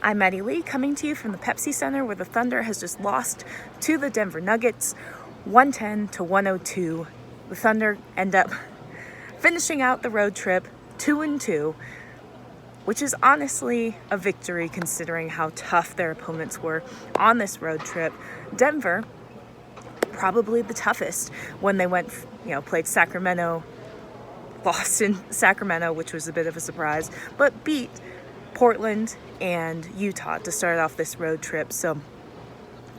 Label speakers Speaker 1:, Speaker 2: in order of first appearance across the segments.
Speaker 1: I'm Maddie Lee, coming to you from the Pepsi Center, where the Thunder has just lost to the Denver Nuggets, 110 to 102. The Thunder end up finishing out the road trip 2-2, which is honestly a victory considering how tough their opponents were on this road trip. Denver, probably the toughest when they went, played Sacramento, lost in Sacramento, which was a bit of a surprise, but beat Portland and Utah to start off this road trip. So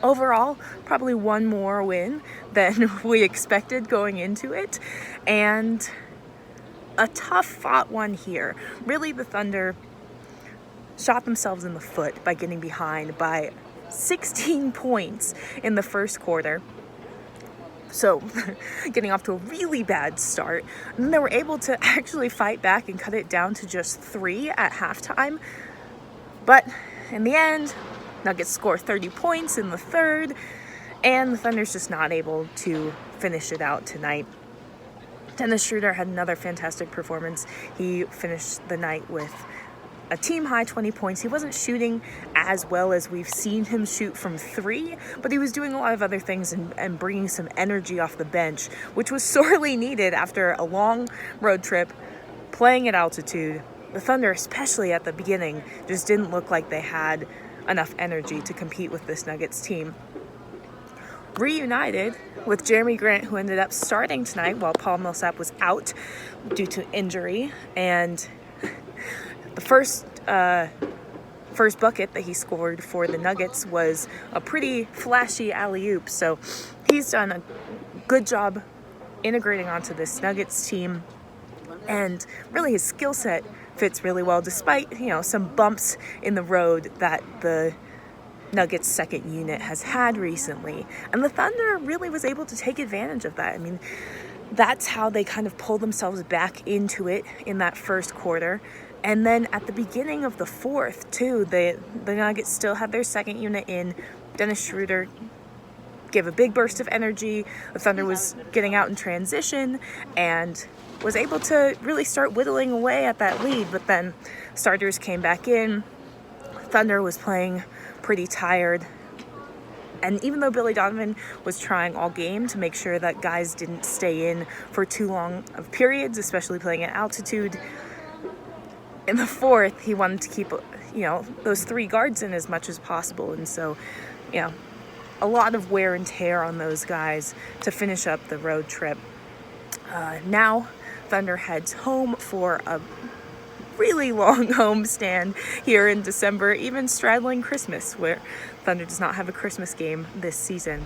Speaker 1: overall, probably one more win than we expected going into it, and a tough fought one here. Really, the Thunder shot themselves in the foot by getting behind by 16 points in the first quarter. So getting off to a really bad start. And then they were able to actually fight back and cut it down to just 3 at halftime. But in the end, Nuggets score 30 points in the third, and the Thunder's just not able to finish it out tonight. Dennis Schroeder had another fantastic performance. He finished the night with a team-high 20 points. He wasn't shooting as well as we've seen him shoot from 3, but he was doing a lot of other things and bringing some energy off the bench, which was sorely needed after a long road trip, playing at altitude. The Thunder, especially at the beginning, just didn't look like they had enough energy to compete with this Nuggets team. Reunited with Jeremy Grant, who ended up starting tonight while Paul Millsap was out due to injury, and the first bucket that he scored for the Nuggets was a pretty flashy alley-oop. So he's done a good job integrating onto this Nuggets team, and really his skill set fits really well, despite some bumps in the road that the Nuggets second unit has had recently. And the Thunder really was able to take advantage of that. I mean, that's how they kind of pulled themselves back into it in that first quarter. And then at the beginning of the fourth, too, the Nuggets still had their second unit in. Dennis Schroeder gave a big burst of energy. The Thunder was getting out in transition and was able to really start whittling away at that lead. But then starters came back in. Thunder was playing pretty tired. And even though Billy Donovan was trying all game to make sure that guys didn't stay in for too long of periods, especially playing at altitude, in the fourth, he wanted to keep, those 3 guards in as much as possible. And so, a lot of wear and tear on those guys to finish up the road trip. Now, Thunder heads home for a really long homestand here in December, even straddling Christmas, where Thunder does not have a Christmas game this season.